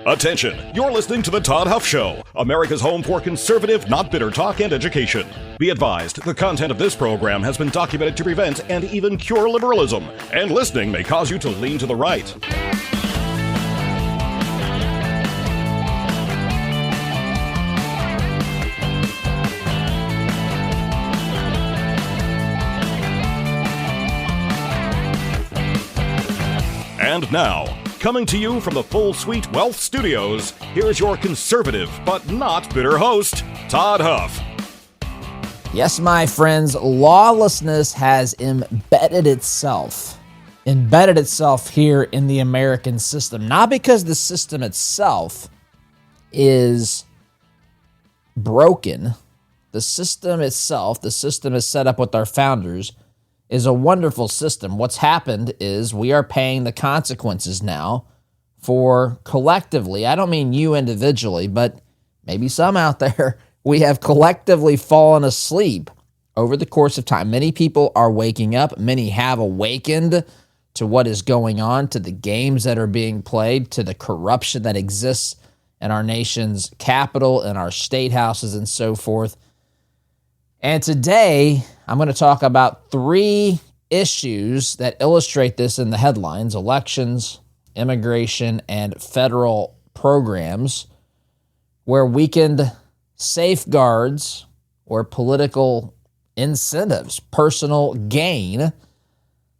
Attention, you're listening to The Todd Huff Show, America's home for conservative, not bitter talk and education. Be advised, the content of this program has been documented to prevent and even cure liberalism, and listening may cause you to lean to the right. And now, coming to you from the Full Suite Wealth Studios, here's your conservative but not bitter host, Todd Huff. Yes, my friends, lawlessness has embedded itself here in the American system. Not because the system itself is broken. The system itself, the system is set up with our founders, is a wonderful system. What's happened is we are paying the consequences now for collectively, I don't mean you individually, but maybe some out there, we have collectively fallen asleep over the course of time. Many people are waking up. Many have awakened to what is going on, to the games that are being played, to the corruption that exists in our nation's capital, in our state houses, and so forth. And today, I'm going to talk about three issues that illustrate this in the headlines: elections, immigration, and federal programs, where weakened safeguards or political incentives, personal gain,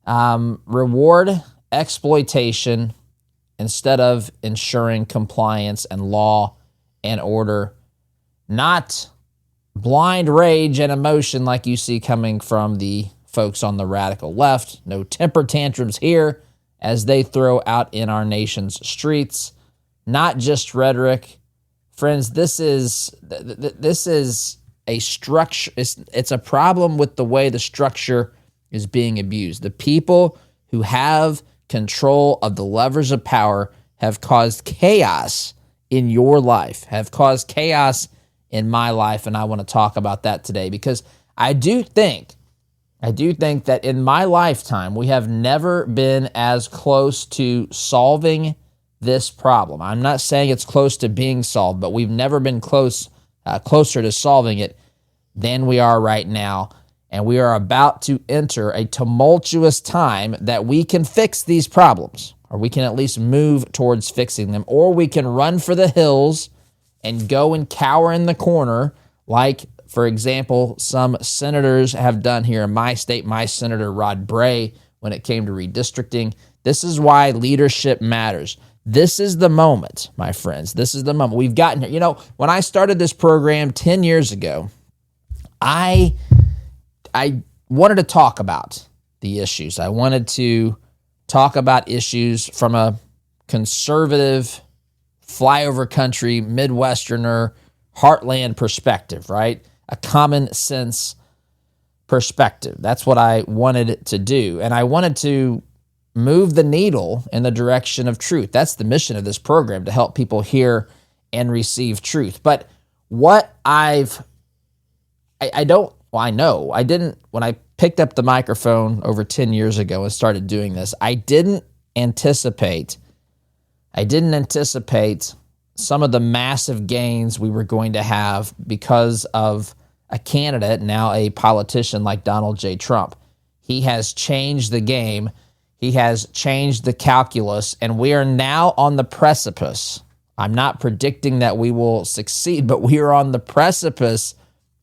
reward exploitation instead of ensuring compliance and law and order, not blind rage and emotion like you see coming from the folks on the radical left. No temper tantrums here as they throw out in our nation's streets. Not just rhetoric. Friends, this is a structure. It's a problem with the way the structure is being abused. The people who have control of the levers of power have caused chaos in your life, have caused chaos in my life, and I want to talk about that today because I do think that in my lifetime, we have never been as close to solving this problem. I'm not saying it's close to being solved, but we've never been closer to solving it than we are right now, and we are about to enter a tumultuous time that we can fix these problems, or we can at least move towards fixing them, or we can run for the hills and go and cower in the corner like, for example, some senators have done here in my state, my Senator Rod Bray, when it came to redistricting. This is why leadership matters. This is the moment, my friends. This is the moment. We've gotten here. You know, when I started this program 10 years ago, I wanted to talk about the issues. I wanted to talk about issues from a conservative, flyover country, Midwesterner, heartland perspective, right? A common sense perspective. That's what I wanted to do. And I wanted to move the needle in the direction of truth. That's the mission of this program, to help people hear and receive truth. But what I didn't, when I picked up the microphone over 10 years ago and started doing this, I didn't anticipate some of the massive gains we were going to have because of a candidate, now a politician like Donald J. Trump. He has changed the game. He has changed the calculus, and we are now on the precipice. I'm not predicting that we will succeed, but we are on the precipice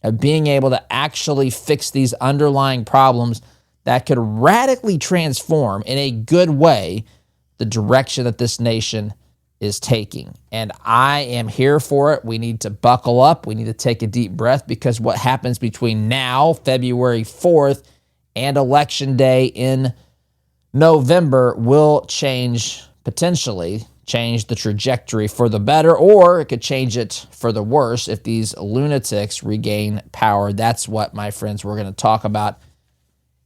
of being able to actually fix these underlying problems that could radically transform in a good way the direction that this nation is taking. And I am here for it. We need to buckle up. We need to take a deep breath, because what happens between now, February 4th, and Election Day in November will potentially change the trajectory for the better, or it could change it for the worse if these lunatics regain power. That's what, my friends, we're going to talk about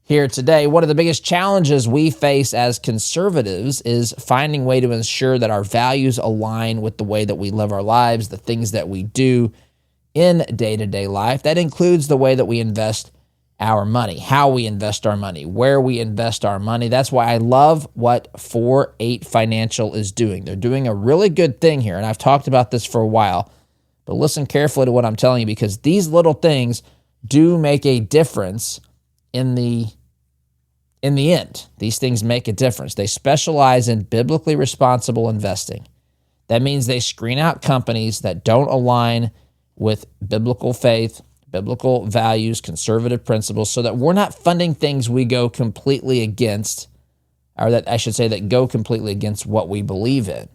here today. One of the biggest challenges we face as conservatives is finding a way to ensure that our values align with the way that we live our lives, the things that we do in day-to-day life. That includes the way that we invest our money, how we invest our money, where we invest our money. That's why I love what 4-8 Financial is doing. They're doing a really good thing here, and I've talked about this for a while, but listen carefully to what I'm telling you, because these little things do make a difference in the end. These things make a difference. They specialize in biblically responsible investing. That means they screen out companies that don't align with biblical faith, biblical values, conservative principles, so that we're not funding things we go completely against, or that I should say that go completely against what we believe in.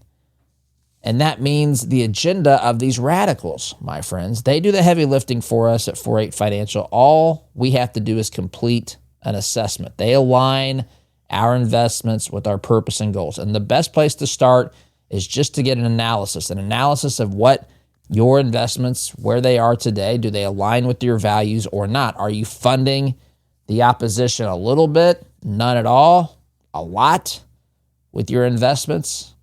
And that means the agenda of these radicals, my friends, they do the heavy lifting for us at 4-8 Financial. All we have to do is complete an assessment. They align our investments with our purpose and goals. And the best place to start is just to get an analysis of what your investments, where they are today. Do they align with your values or not? Are you funding the opposition a little bit, none at all, a lot with your investments?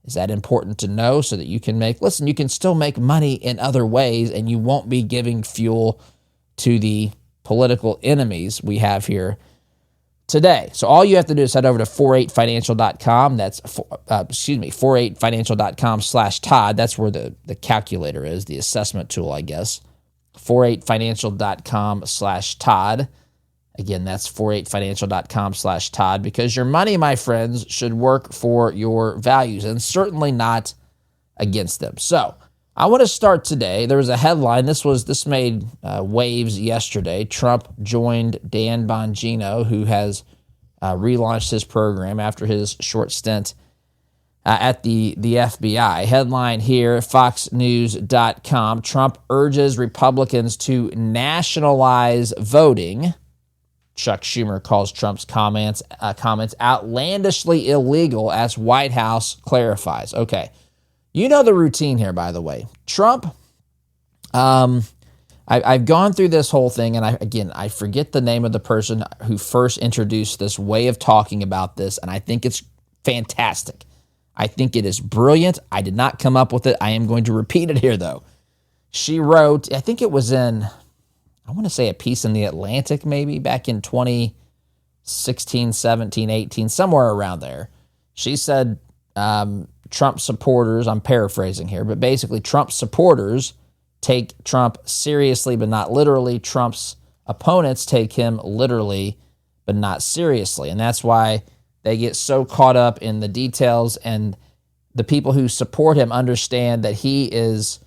Is that important to know so that you can you can still make money in other ways, and you won't be giving fuel to the political enemies we have here today. So all you have to do is head over to 48financial.com. That's 48financial.com/Todd. That's where the calculator is, the assessment tool, I guess. 48financial.com/Todd. Again, that's 48financial.com/Todd, because your money, my friends, should work for your values and certainly not against them. So I want to start today. There was a headline. This made waves yesterday. Trump joined Dan Bongino, who has relaunched his program after his short stint at the FBI. Headline here, foxnews.com. Trump urges Republicans to nationalize voting. Chuck Schumer calls Trump's comments outlandishly illegal as White House clarifies. Okay. You know the routine here, by the way. Trump, I've gone through this whole thing, and I forget the name of the person who first introduced this way of talking about this, and I think it's fantastic. I think it is brilliant. I did not come up with it. I am going to repeat it here, though. She wrote, I think it was in, I want to say a piece in The Atlantic, maybe back in 2016, 17, 18, somewhere around there. She said, Trump supporters, I'm paraphrasing here, but basically Trump supporters take Trump seriously but not literally. Trump's opponents take him literally but not seriously. And that's why they get so caught up in the details, and the people who support him understand that he's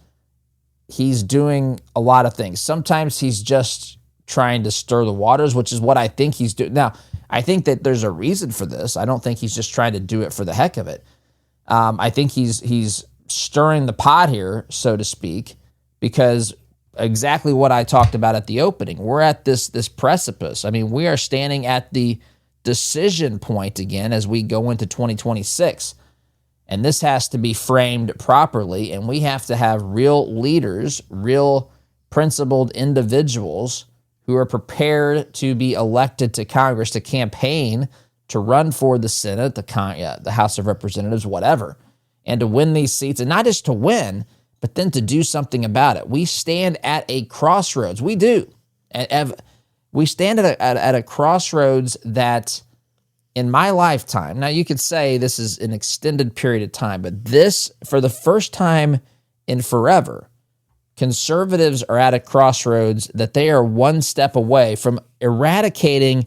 doing a lot of things. Sometimes he's just trying to stir the waters, which is what I think he's doing. Now, I think that there's a reason for this. I don't think he's just trying to do it for the heck of it. I think he's stirring the pot here, so to speak, because exactly what I talked about at the opening. We're at this precipice. I mean, we are standing at the decision point again as we go into 2026. And this has to be framed properly, and we have to have real leaders, real principled individuals who are prepared to be elected to Congress, to campaign, to run for the Senate, the House of Representatives, whatever, and to win these seats, and not just to win, but then to do something about it. We stand at a crossroads. We do. We stand at a crossroads that, in my lifetime, now you could say this is an extended period of time, but this, for the first time in forever, conservatives are at a crossroads that they are one step away from eradicating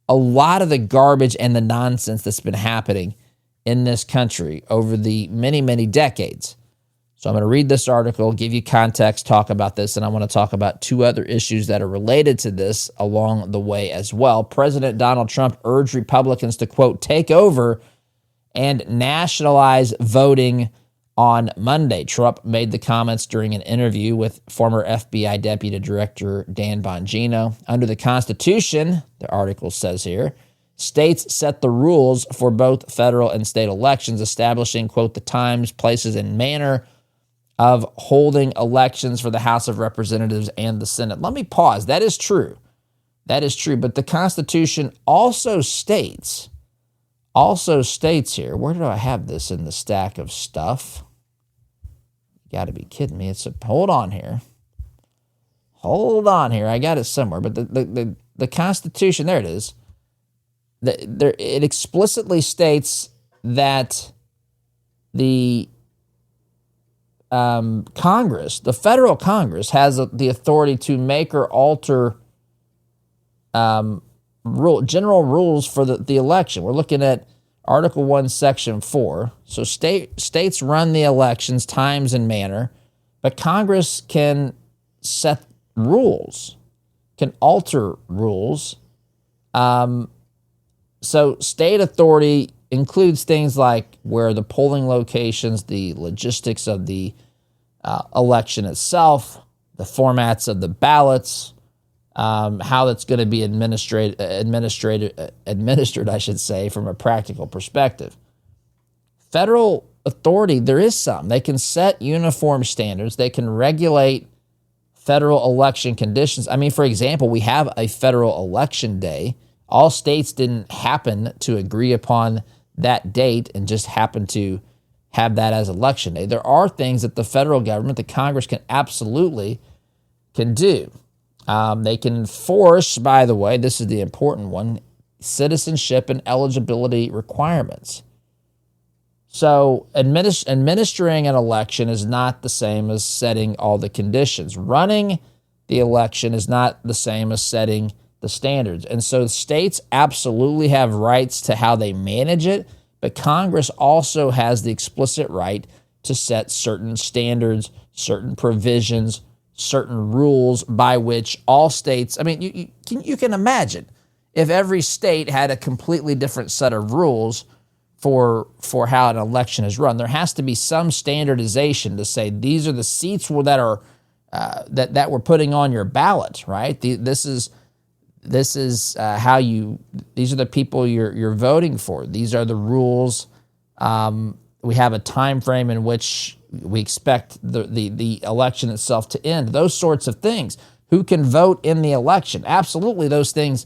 a lot of the garbage and the nonsense that's been happening in this country over the many, many decades. So I'm going to read this article, give you context, talk about this, and I want to talk about two other issues that are related to this along the way as well. President Donald Trump urged Republicans to, quote, take over and nationalize voting on Monday. Trump made the comments during an interview with former FBI Deputy Director Dan Bongino. Under the Constitution, the article says here, states set the rules for both federal and state elections, establishing, quote, the times, places, and manner of holding elections for the House of Representatives and the Senate. Let me pause. That is true. That is true. But the Constitution also states here, where do I have this in the stack of stuff? You got to be kidding me. Hold on here. I got it somewhere. But the Constitution, there it is. It explicitly states that the Congress, the federal Congress, has the authority to make or alter general rules for the election. We're looking at Article 1, Section 4. So states run the elections, times and manner, but Congress can set rules, can alter rules. So state authority includes things like where the polling locations, the logistics of the election itself, the formats of the ballots, how that's going to be administered, I should say, from a practical perspective. Federal authority, there is some. They can set uniform standards. They can regulate federal election conditions. I mean, for example, we have a federal election day. All states didn't happen to agree upon that date and just happen to have that as election day. There are things that the federal government, the Congress, can absolutely do. They can enforce, by the way, this is the important one, citizenship and eligibility requirements. So administering an election is not the same as setting all the conditions. Running the election is not the same as setting the standards. And so states absolutely have rights to how they manage it, but Congress also has the explicit right to set certain standards, certain provisions, certain rules by which all states, I mean, you can imagine if every state had a completely different set of rules for how an election is run. There has to be some standardization to say these are the seats that are that we're putting on your ballot, right? This is how these are the people you're voting for. These are the rules. We have a time frame in which we expect the election itself to end. Those sorts of things. Who can vote in the election? Absolutely, those things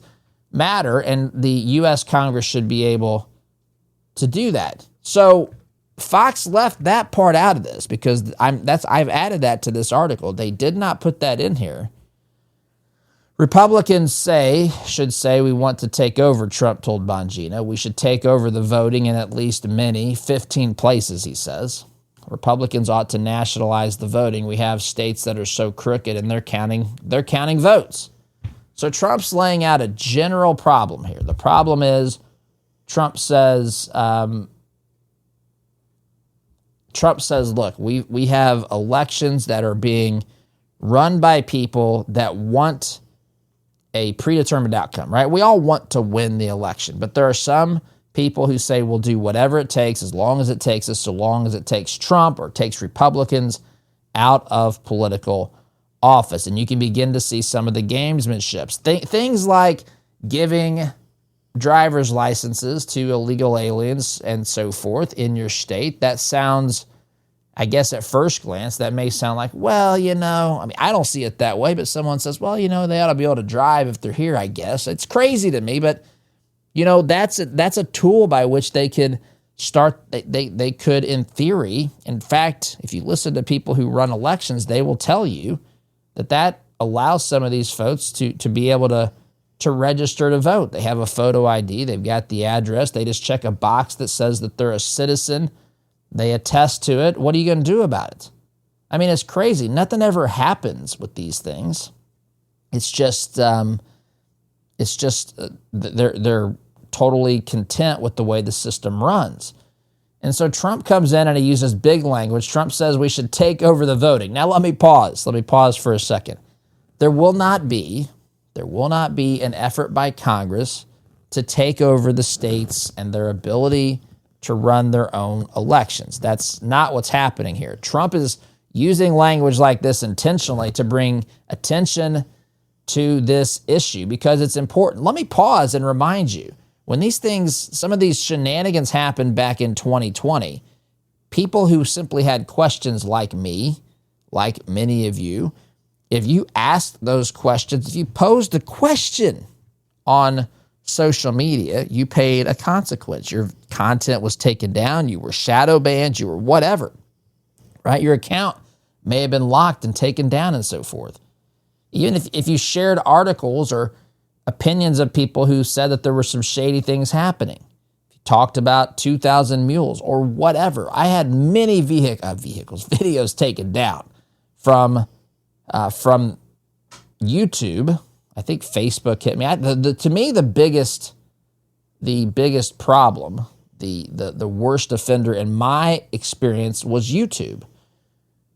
matter, and the U.S. Congress should be able to do that. So Fox left that part out of this because I've added that to this article. They did not put that in here. Republicans should say we want to take over, Trump told Bongino. We should take over the voting in at least 15 places, he says. Republicans ought to nationalize the voting. We have states that are so crooked and they're counting votes. So Trump's laying out a general problem here. The problem is Trump says, look, we have elections that are being run by people that want a predetermined outcome, right? We all want to win the election, but there are some people who say we'll do whatever it takes as long as it takes us, so long as it takes Trump or takes Republicans out of political office. And you can begin to see some of the gamesmanships. Things like giving driver's licenses to illegal aliens and so forth in your state. That sounds, I guess at first glance, that may sound like, well, I mean, I don't see it that way, but someone says, well, they ought to be able to drive if they're here, I guess. It's crazy to me, but, that's a tool by which they could start, they could, in theory, in fact, if you listen to people who run elections, they will tell you that allows some of these folks to be able to register to vote. They have a photo ID, they've got the address, they just check a box that says that they're a citizen. They attest to it. What are you going to do about it? I mean, it's crazy. Nothing ever happens with these things. It's just they're totally content with the way the system runs. And so Trump comes in and he uses big language. Trump says we should take over the voting. Now let me pause. Let me pause for a second. There will not be an effort by Congress to take over the states and their ability to run their own elections. That's not what's happening here. Trump is using language like this intentionally to bring attention to this issue because it's important. Let me pause and remind you, when some of these shenanigans happened back in 2020, people who simply had questions like me, like many of you, if you asked those questions, if you posed a question on social media, you paid a consequence. Your content was taken down, you were shadow banned, you were whatever, right? Your account may have been locked and taken down and so forth. Even if you shared articles or opinions of people who said that there were some shady things happening. Talked about 2,000 mules or whatever. I had many videos taken down from YouTube. I think Facebook hit me. To me, the biggest problem, the worst offender in my experience was YouTube.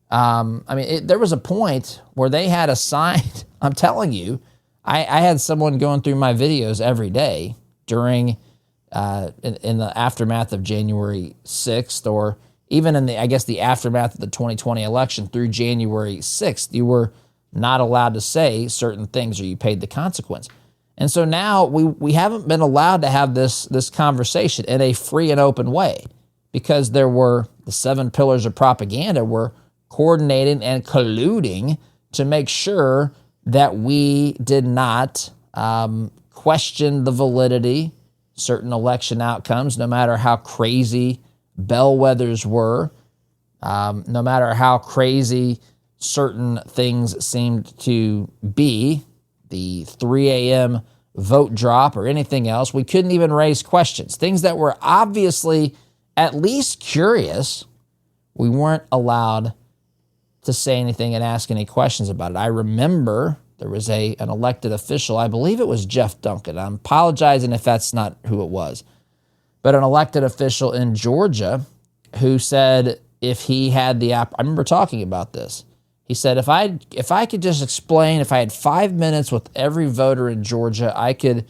There was a point where they had a sign. I'm telling you, I had someone going through my videos every day during in the aftermath of January 6th, or even in the aftermath of the 2020 election through January 6th. You were not allowed to say certain things, or you paid the consequence. And so now we haven't been allowed to have this conversation in a free and open way, because there were the 7 pillars of propaganda were coordinating and colluding to make sure that we did not question the validity certain election outcomes, no matter how crazy bellwethers were, no matter how crazy certain things seemed to be, the 3 a.m. vote drop or anything else. We couldn't even raise questions. Things that were obviously at least curious, we weren't allowed to say anything and ask any questions about it. I remember there was an elected official, I believe it was Jeff Duncan. I'm apologizing if that's not who it was, but an elected official in Georgia who said if he had I remember talking about this. He said, if I could just explain, if I had 5 minutes with every voter in Georgia, I could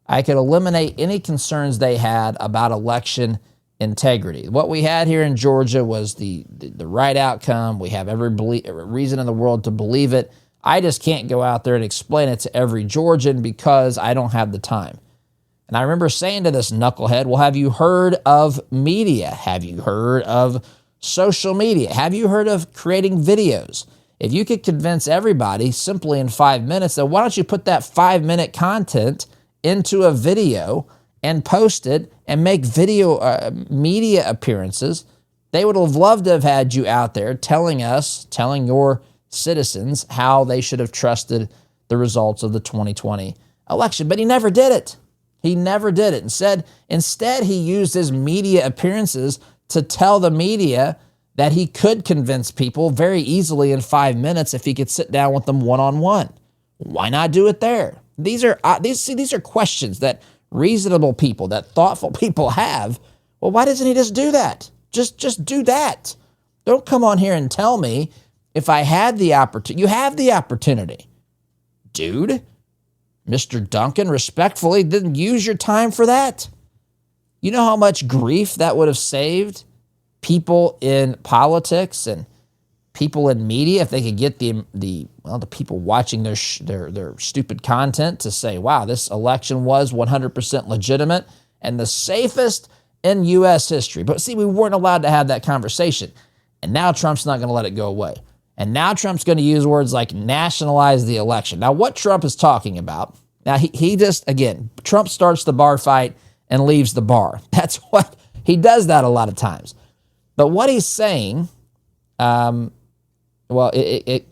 eliminate any concerns they had about election integrity. What we had here in Georgia was the right outcome. We have every reason in the world to believe it. I just can't go out there and explain it to every Georgian because I don't have the time. And I remember saying to this knucklehead, well, have you heard of media? Have you heard of social media? Have you heard of creating videos? If you could convince everybody simply in 5 minutes, then why don't you put that 5-minute content into a video and post it and make video media appearances? They would have loved to have had you out there telling your citizens how they should have trusted the results of the 2020 election. But he never did it. He never did it. Instead, he used his media appearances to tell the media that he could convince people very easily in 5 minutes if he could sit down with them one-on-one. Why not do it there? These are questions that reasonable people, that thoughtful people have. Well, why doesn't he just do that? Just do that. Don't come on here and tell me if I had the opportunity. You have the opportunity. Dude, Mr. Duncan, respectfully, didn't use your time for that. You know how much grief that would have saved people in politics and people in media if they could get the people watching their stupid content to say, wow, this election was 100% legitimate and the safest in U.S. history. But see, we weren't allowed to have that conversation. And now Trump's not going to let it go away. And now Trump's going to use words like nationalize the election. Now, what Trump is talking about, now he just, again, Trump starts the bar fight and leaves the bar. That's what, he does that a lot of times. But what he's saying, it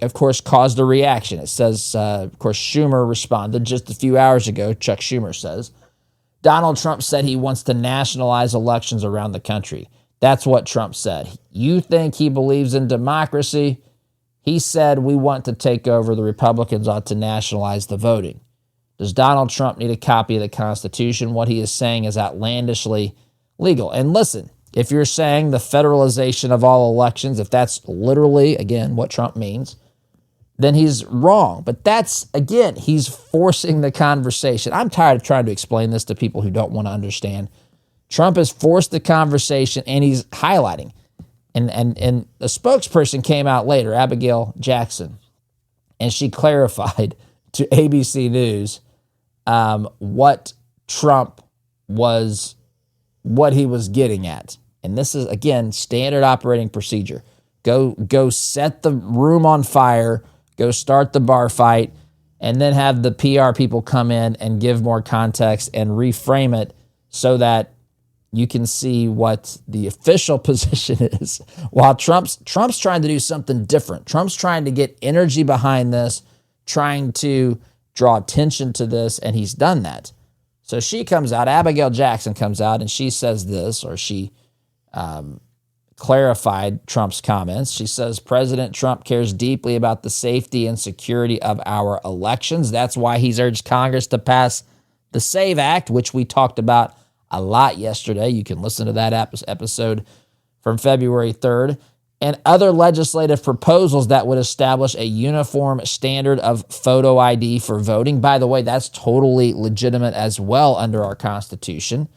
of course caused a reaction. It says, of course, Schumer responded just a few hours ago. Chuck Schumer says, Donald Trump said he wants to nationalize elections around the country. That's what Trump said. You think he believes in democracy? He said we want to take over. The Republicans ought to nationalize the voting. Does Donald Trump need a copy of the Constitution? What he is saying is outlandishly legal. And listen, if you're saying the federalization of all elections, if that's literally, again, what Trump means, then he's wrong. But that's, again, he's forcing the conversation. I'm tired of trying to explain this to people who don't want to understand. Trump has forced the conversation, and he's highlighting. And a spokesperson came out later, Abigail Jackson, and she clarified to ABC News what Trump was, what he was getting at. And this is, again, standard operating procedure. Go set the room on fire, go start the bar fight, and then have the PR people come in and give more context and reframe it so that you can see what the official position is. While Trump's trying to do something different. Trump's trying to get energy behind this, trying to draw attention to this, and he's done that. So she comes out, Abigail Jackson comes out, and she says this, or she clarified Trump's comments. She says, President Trump cares deeply about the safety and security of our elections. That's why he's urged Congress to pass the SAVE Act, which we talked about a lot yesterday. You can listen to that episode from February 3rd. And other legislative proposals that would establish a uniform standard of photo ID for voting. By the way, that's totally legitimate as well under our Constitution.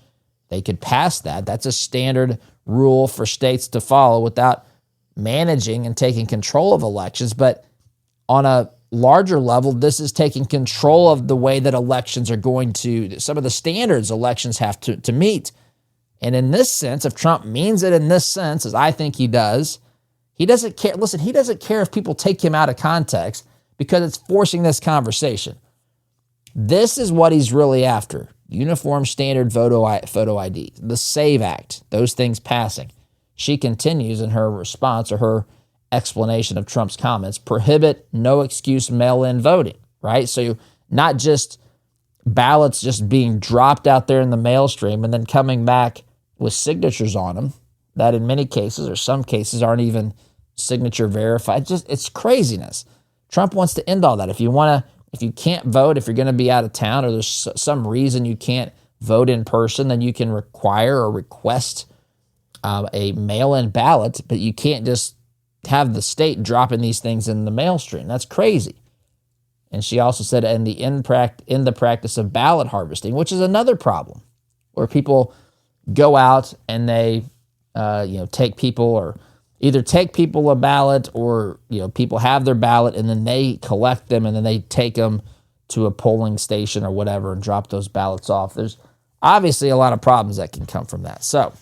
They could pass that. That's a standard rule for states to follow without managing and taking control of elections. But on a larger level, this is taking control of the way that elections are going to, some of the standards elections have to meet. And in this sense, if Trump means it in this sense, as I think he does, he doesn't care. Listen, he doesn't care if people take him out of context because it's forcing this conversation. This is what he's really after. Uniform standard photo ID, the SAVE Act, those things passing. She continues in her response or her explanation of Trump's comments, prohibit no excuse mail-in voting, right? So not just ballots just being dropped out there in the mail stream and then coming back with signatures on them that in many cases or some cases aren't even signature verified. It's craziness. Trump wants to end all that. If you can't vote, if you're going to be out of town or there's some reason you can't vote in person, then you can require or request a mail-in ballot, but you can't just have the state dropping these things in the mail stream. That's crazy. And she also said in the practice of ballot harvesting, which is another problem, where people go out and they take people or either take people a ballot or people have their ballot and then they collect them and then they take them to a polling station or whatever and drop those ballots off. There's obviously a lot of problems that can come from that. So,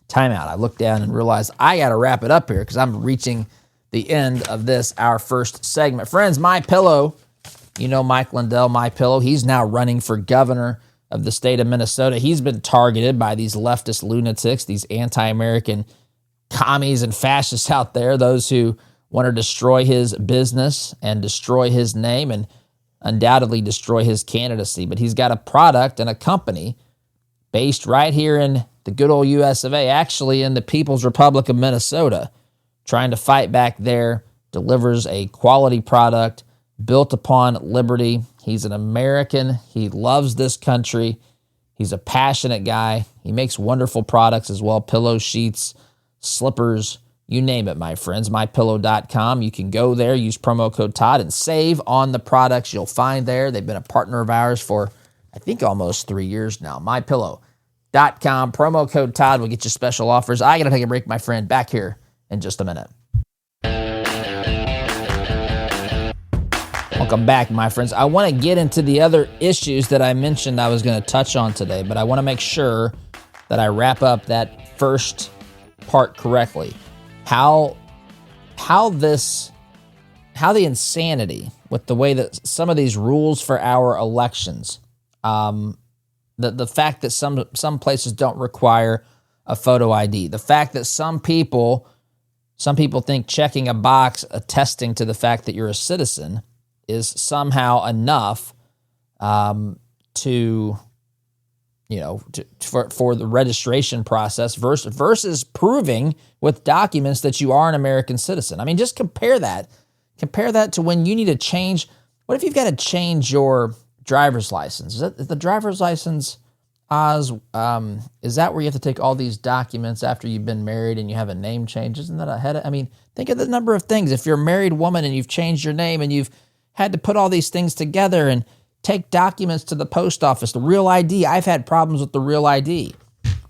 time out. I looked down and realized I got to wrap it up here because I'm reaching the end of this, our first segment. Friends, MyPillow, Mike Lindell, MyPillow, he's now running for governor of the state of Minnesota. He's been targeted by these leftist lunatics, these anti-American commies and fascists out there, those who want to destroy his business and destroy his name and undoubtedly destroy his candidacy. But he's got a product and a company based right here in the good old US of A, actually in the People's Republic of Minnesota, trying to fight back there, delivers a quality product built upon liberty. He's an American. He loves this country. He's a passionate guy. He makes wonderful products as well, pillow sheets, slippers, you name it, my friends. MyPillow.com. You can go there, use promo code Todd, and save on the products you'll find there. They've been a partner of ours for, I think, almost 3 years now. MyPillow.com. Promo code Todd will get you special offers. I got to take a break, my friend. Back here in just a minute. Welcome back, my friends. I want to get into the other issues that I mentioned I was going to touch on today, but I want to make sure that I wrap up that first part correctly. How the insanity with the way that some of these rules for our elections, the fact that some places don't require a photo ID, the fact that some people think checking a box attesting to the fact that you're a citizen is somehow enough for the registration process versus proving with documents that you are an American citizen. I mean, just compare that to when you need to change. What if you've got to change your driver's license? Is the driver's license, Oz, is that where you have to take all these documents after you've been married and you have a name change? Isn't that think of the number of things. If you're a married woman and you've changed your name and you've had to put all these things together and take documents to the post office, the real ID. I've had problems with the real ID.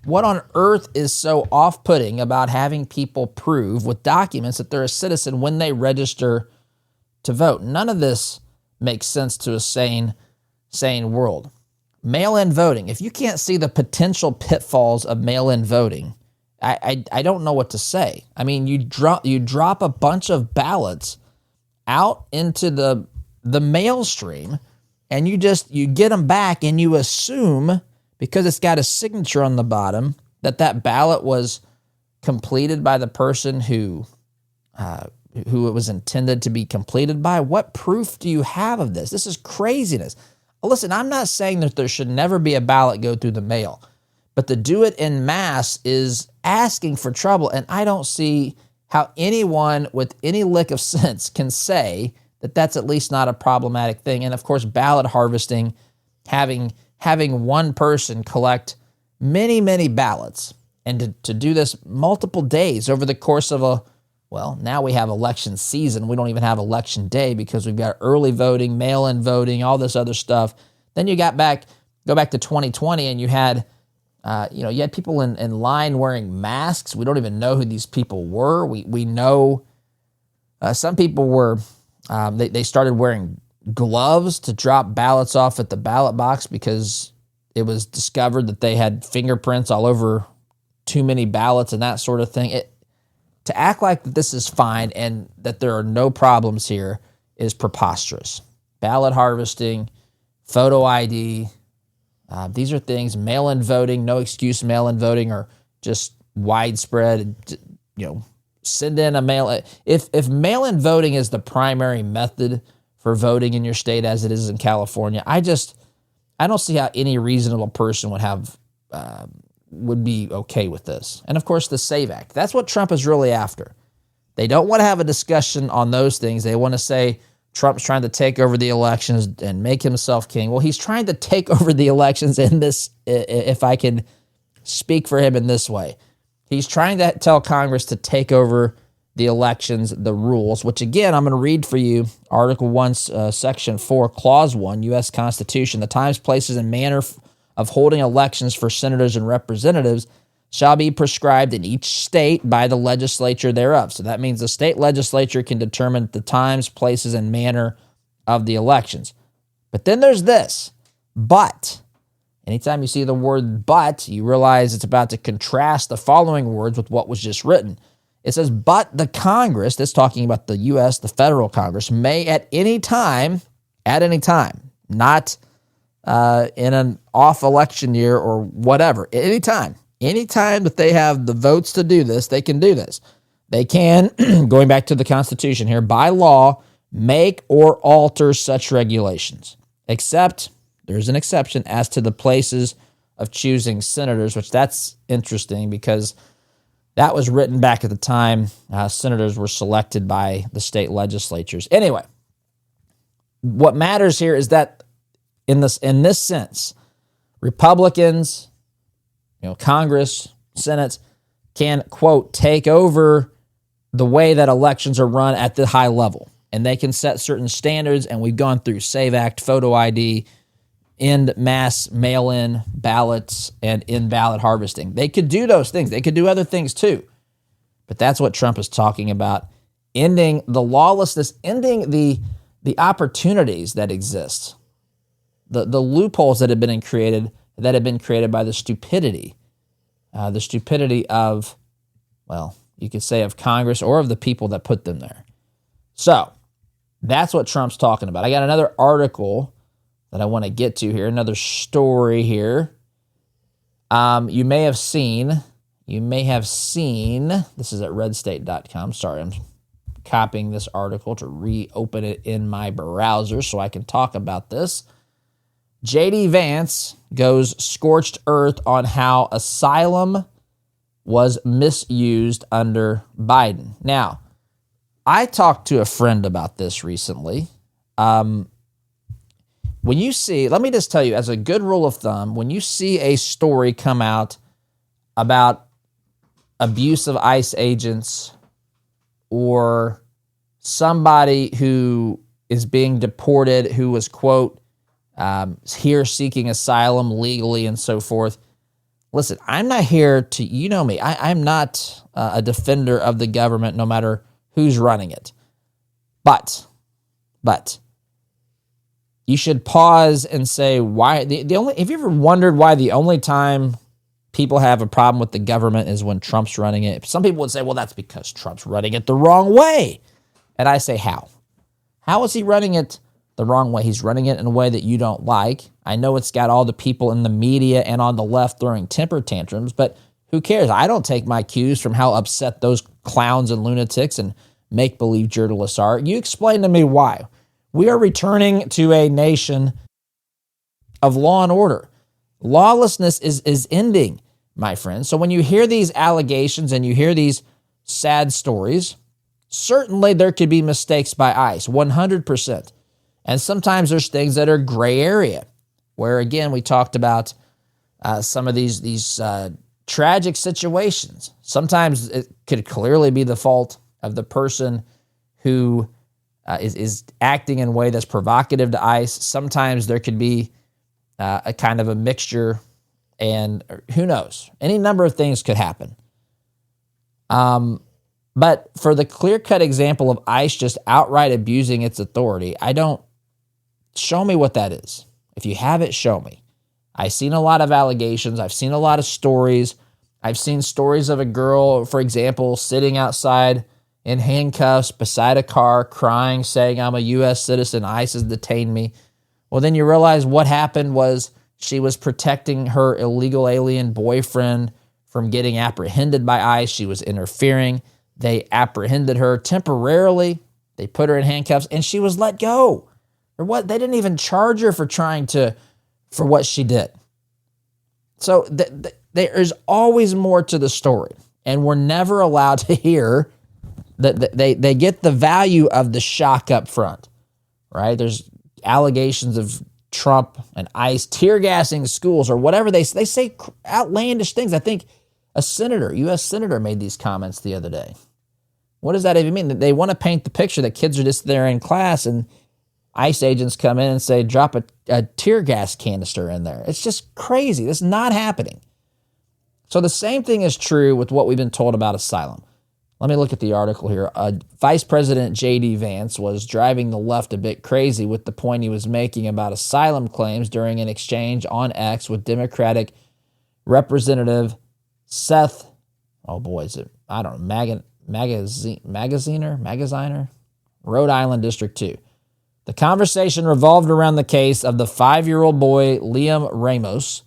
What on earth is so off-putting about having people prove with documents that they're a citizen when they register to vote? None of this makes sense to a sane world. Mail-in voting. If you can't see the potential pitfalls of mail-in voting, I don't know what to say. I mean, you drop a bunch of ballots out into the mail stream, and you get them back, and you assume, because it's got a signature on the bottom, that ballot was completed by the person who who it was intended to be completed by? What proof do you have of this? This is craziness. Listen, I'm not saying that there should never be a ballot go through the mail, but to do it en masse is asking for trouble, and I don't see how anyone with any lick of sense can say that that's at least not a problematic thing. And of course, ballot harvesting, having one person collect many, many ballots, and to do this multiple days over the course of now we have election season. We don't even have election day because we've got early voting, mail-in voting, all this other stuff. Then you go back to 2020, and you had people in line wearing masks. We don't even know who these people were. We know some people were, they started wearing gloves to drop ballots off at the ballot box because it was discovered that they had fingerprints all over too many ballots and that sort of thing. To act like this is fine and that there are no problems here is preposterous. Ballot harvesting, photo ID, these are things, mail-in voting, no excuse mail-in voting, are just widespread. Send in a mail. If mail-in voting is the primary method for voting in your state, as it is in California, I don't see how any reasonable person would be okay with this. And of course, the SAVE Act. That's what Trump is really after. They don't want to have a discussion on those things. They want to say Trump's trying to take over the elections and make himself king. Well, he's trying to take over the elections in this, if I can speak for him in this way. He's trying to tell Congress to take over the elections, the rules, which again, I'm going to read for you Article 1, Section 4, Clause 1, U.S. Constitution. The times, places, and manner of holding elections for senators and representatives shall be prescribed in each state by the legislature thereof. So that means the state legislature can determine the times, places, and manner of the elections. But then there's this, but. Anytime you see the word but, you realize it's about to contrast the following words with what was just written. It says, but the Congress, that's talking about the U.S., the federal Congress, may at any time, not in an off election year or whatever, anytime that they have the votes to do this, they can do this. They can, going back to the Constitution here, by law, make or alter such regulations, except, there's an exception, as to the places of choosing senators, which that's interesting because that was written back at the time senators were selected by the state legislatures. Anyway, what matters here is that in this sense, Republicans, Congress, Senate can, quote, take over the way that elections are run at the high level. And they can set certain standards, and we've gone through SAVE Act, photo ID, end mass mail-in ballots, and in-ballot harvesting. They could do those things. They could do other things too. But that's what Trump is talking about, ending the lawlessness, ending the opportunities that exist, the loopholes that have been created by the stupidity of, you could say of Congress or of the people that put them there. So that's what Trump's talking about. I got another article that I want to get to here, another story here. You may have seen, this is at redstate.com. Sorry, I'm copying this article to reopen it in my browser so I can talk about this. J.D. Vance goes scorched earth on how asylum was misused under Biden. Now, I talked to a friend about this recently. When you see, let me just tell you, as a good rule of thumb, when you see a story come out about abuse of ICE agents or somebody who is being deported, who was, quote, here seeking asylum legally and so forth, listen, I'm not here to, you know me, I'm not a defender of the government no matter who's running it. But you should pause and say, why, the only, have you ever wondered why the only time people have a problem with the government is when Trump's running it? Some people would say, well, that's because Trump's running it the wrong way. And I say, how? How is he running it the wrong way? He's running it in a way that you don't like. I know it's got all the people in the media and on the left throwing temper tantrums, but who cares? I don't take my cues from how upset those clowns and lunatics and make-believe journalists are. You explain to me why. We are returning to a nation of law and order. Lawlessness is ending, my friends. So when you hear these allegations and you hear these sad stories, certainly there could be mistakes by ICE, 100%. And sometimes there's things that are gray area, where, again, we talked about some of these tragic situations. Sometimes it could clearly be the fault of the person who is acting in a way that's provocative to ICE. Sometimes there could be a kind of a mixture, and who knows? Any number of things could happen. But for the clear-cut example of ICE just outright abusing its authority, show me what that is. If you have it, show me. I've seen a lot of allegations. I've seen a lot of stories. I've seen stories of a girl, for example, sitting outside in handcuffs beside a car, crying, saying, I'm a U.S. citizen, ICE has detained me. Well, then you realize what happened was she was protecting her illegal alien boyfriend from getting apprehended by ICE. She was interfering. They apprehended her temporarily. They put her in handcuffs, and she was let go. Or what? They didn't even charge her for for what she did. So there's always more to the story, and we're never allowed to hear that they get the value of the shock up front, right? There's allegations of Trump and ICE tear gassing schools or whatever. They say outlandish things. I think a senator, U.S. senator, made these comments the other day. What does that even mean? They want to paint the picture that kids are just there in class and ICE agents come in and say, drop a tear gas canister in there. It's just crazy. That's not happening. So the same thing is true with what we've been told about asylum. Let me look at the article here. Vice President J.D. Vance was driving the left a bit crazy with the point he was making about asylum claims during an exchange on X with Democratic Representative Seth, Magaziner, Rhode Island District 2. The conversation revolved around the case of the 5-year-old boy, Liam Ramos.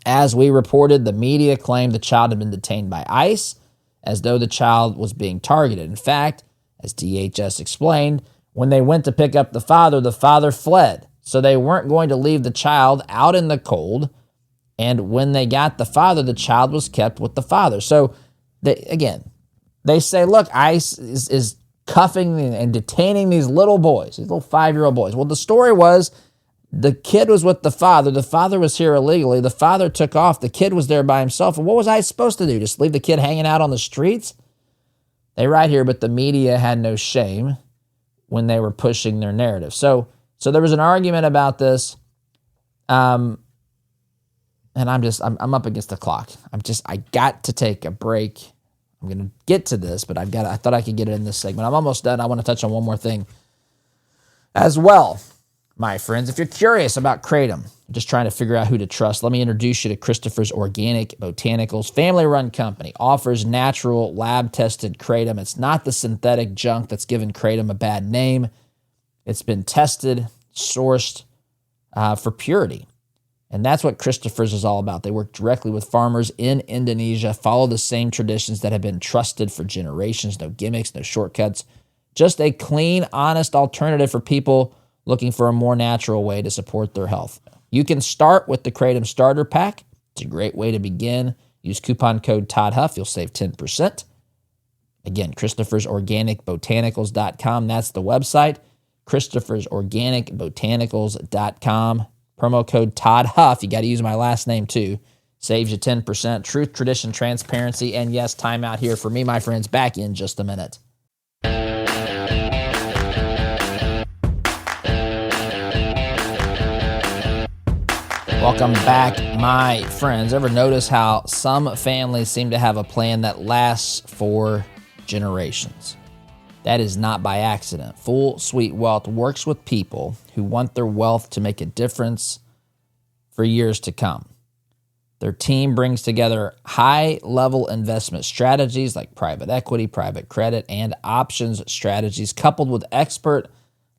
As we reported, the media claimed the child had been detained by ICE, as though the child was being targeted. In fact, as DHS explained, when they went to pick up the father fled. So they weren't going to leave the child out in the cold. And when they got the father, the child was kept with the father. So, they say, look, ICE is cuffing and detaining these little boys, these little 5-year-old boys. Well, the story was the kid was with the father. The father was here illegally. The father took off. The kid was there by himself. And what was ICE supposed to do? Just leave the kid hanging out on the streets? They write here, but the media had no shame when they were pushing their narrative. So there was an argument about this. And I'm up against the clock. I got to take a break. I'm going to get to this, but I thought I could get it in this segment. I'm almost done. I want to touch on one more thing as well, my friends. If you're curious about Kratom, just trying to figure out who to trust, let me introduce you to Christopher's Organic Botanicals. Family-run company, offers natural, lab-tested Kratom. It's not the synthetic junk that's given Kratom a bad name. It's been tested, sourced for purity. And that's what Christopher's is all about. They work directly with farmers in Indonesia, follow the same traditions that have been trusted for generations. No gimmicks, no shortcuts. Just a clean, honest alternative for people looking for a more natural way to support their health. You can start with the Kratom Starter Pack. It's a great way to begin. Use coupon code Todd Huff. You'll save 10%. Again, Christopher'sOrganicBotanicals.com. That's the website. Christopher'sOrganicBotanicals.com. Promo code Todd Huff. You got to use my last name too. Saves you 10%. Truth, tradition, transparency, and yes, time out here for me, my friends. Back in just a minute. Welcome back, my friends. Ever notice how some families seem to have a plan that lasts for generations? That is not by accident. Full Suite Wealth works with people who want their wealth to make a difference for years to come. Their team brings together high-level investment strategies like private equity, private credit, and options strategies coupled with expert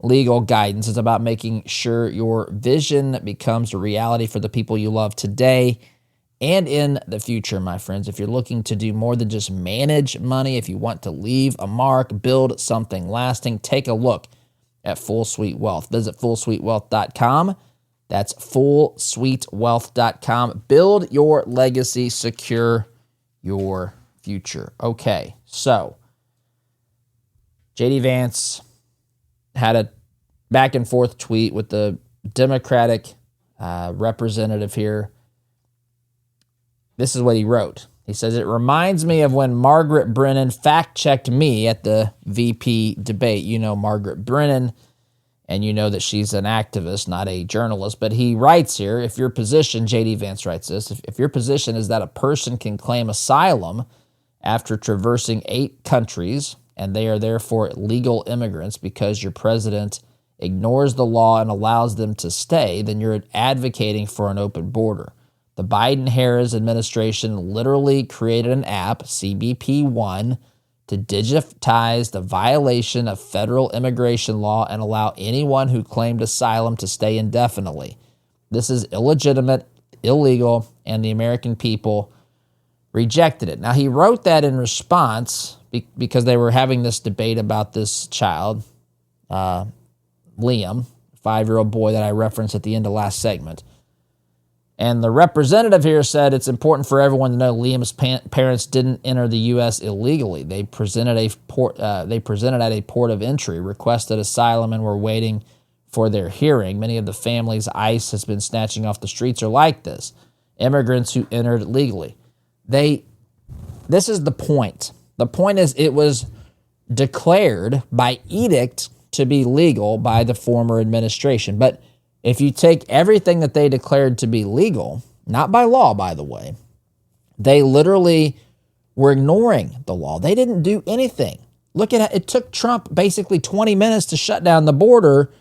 legal guidance. It's about making sure your vision becomes a reality for the people you love today and in the future, my friends. If you're looking to do more than just manage money, if you want to leave a mark, build something lasting, take a look at Full Suite Wealth. Visit fullsuitewealth.com. That's fullsuitewealth.com. Build your legacy, secure your future. Okay, so J.D. Vance had a back and forth tweet with the Democratic representative here. This is what he wrote. He says, "It reminds me of when Margaret Brennan fact-checked me at the VP debate." You know Margaret Brennan, and you know that she's an activist, not a journalist. But he writes here, if your position, J.D. Vance writes this, if your position is that a person can claim asylum after traversing 8 countries, and they are therefore legal immigrants because your president ignores the law and allows them to stay, then you're advocating for an open border. The Biden-Harris administration literally created an app, CBP-1, to digitize the violation of federal immigration law and allow anyone who claimed asylum to stay indefinitely. This is illegitimate, illegal, and the American people rejected it. Now, he wrote that in response because they were having this debate about this child, Liam, 5-year-old boy that I referenced at the end of last segment. And the representative here said it's important for everyone to know Liam's parents didn't enter the U.S. illegally. They presented at a port of entry, requested asylum, and were waiting for their hearing. Many of the families ICE has been snatching off the streets are like this. Immigrants who entered legally. This is the point. The point is it was declared by edict to be legal by the former administration. But if you take everything that they declared to be legal, not by law, by the way, they literally were ignoring the law. They didn't do anything. Look at it. It took Trump basically 20 minutes to shut down the border.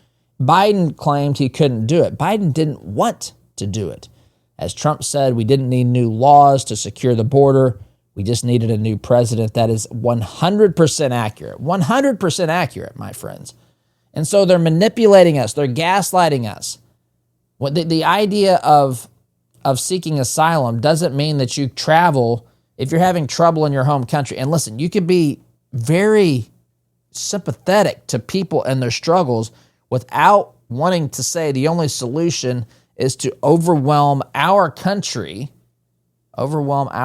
Biden claimed he couldn't do it. Biden didn't want to do it. As Trump said, we didn't need new laws to secure the border. We just needed a new president. That is 100% accurate. 100% accurate, my friends. And so they're manipulating us. They're gaslighting us. The idea of seeking asylum doesn't mean that you travel if you're having trouble in your home country. And listen, you could be very sympathetic to people and their struggles without wanting to say the only solution is to overwhelm our country with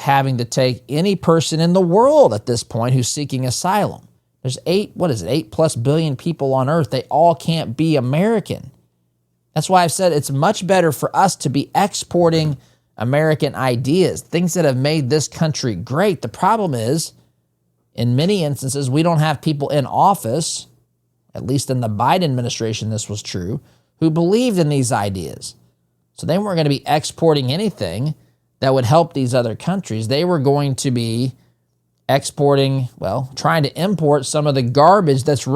having to take any person in the world at this point who's seeking asylum. There's 8+ billion people on earth. They all can't be American. That's why I've said it's much better for us to be exporting American ideas, things that have made this country great. The problem is, in many instances, we don't have people in office, at least in the Biden administration this was true, who believed in these ideas. So they weren't going to be exporting anything that would help these other countries. They were going to be exporting, trying to import some of the garbage that's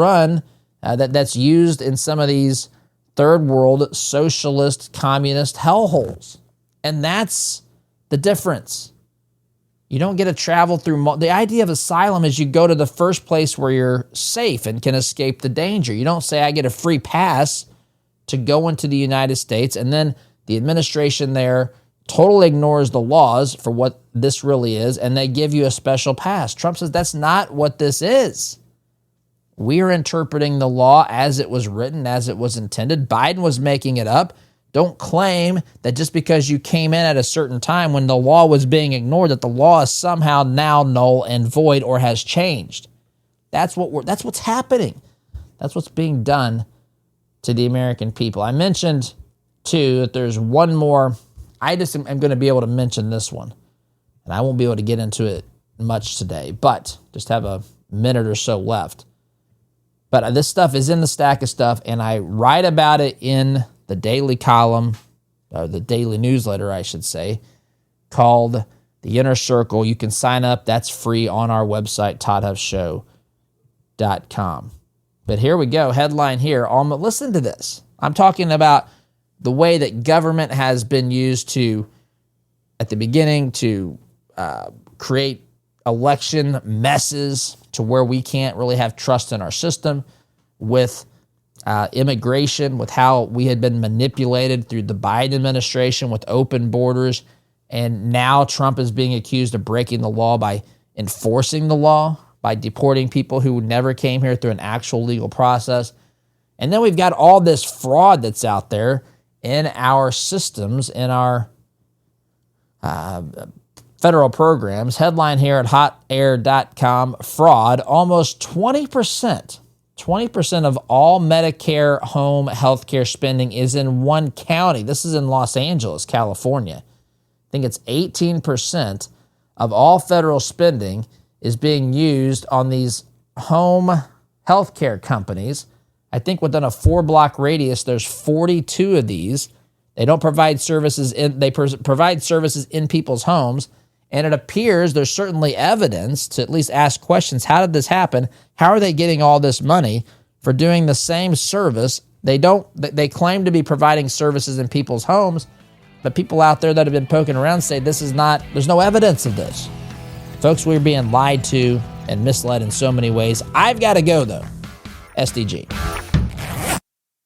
that's used in some of these third world socialist communist hellholes. And that's the difference. You don't get to travel through. The idea of asylum is you go to the first place where you're safe and can escape the danger. You don't say, I get a free pass to go into the United States, and then the administration there totally ignores the laws for what this really is, and they give you a special pass. Trump says that's not what this is. We are interpreting the law as it was written, as it was intended. Biden was making it up. Don't claim that just because you came in at a certain time when the law was being ignored, that the law is somehow now null and void or has changed. That's what's happening. That's what's being done to the American people. I mentioned, too, that there's one more. I just am going to be able to mention this one, and I won't be able to get into it much today, but just have a minute or so left. But this stuff is in the stack of stuff, and I write about it in the daily column, or the daily newsletter, I should say, called The Inner Circle. You can sign up. That's free on our website, toddhuffshow.com. But here we go. Headline here. Listen to this. I'm talking about the way that government has been used to, at the beginning, to create election messes to where we can't really have trust in our system, with immigration, with how we had been manipulated through the Biden administration with open borders. And now Trump is being accused of breaking the law by enforcing the law, by deporting people who never came here through an actual legal process. And then we've got all this fraud that's out there in our systems, in our federal programs. Headline here at hotair.com, fraud, almost 20%. 20% of all Medicare home health care spending is in one county. This is in Los Angeles, California. I think it's 18% of all federal spending is being used on these home health care companies. I think within a 4-block radius, there's 42 of these. They don't provide services provide services in people's homes. And it appears there's certainly evidence to at least ask questions. How did this happen? How are they getting all this money for doing the same service? They claim to be providing services in people's homes, but people out there that have been poking around say there's no evidence of this. Folks, we're being lied to and misled in so many ways. I've got to go, though. SDG.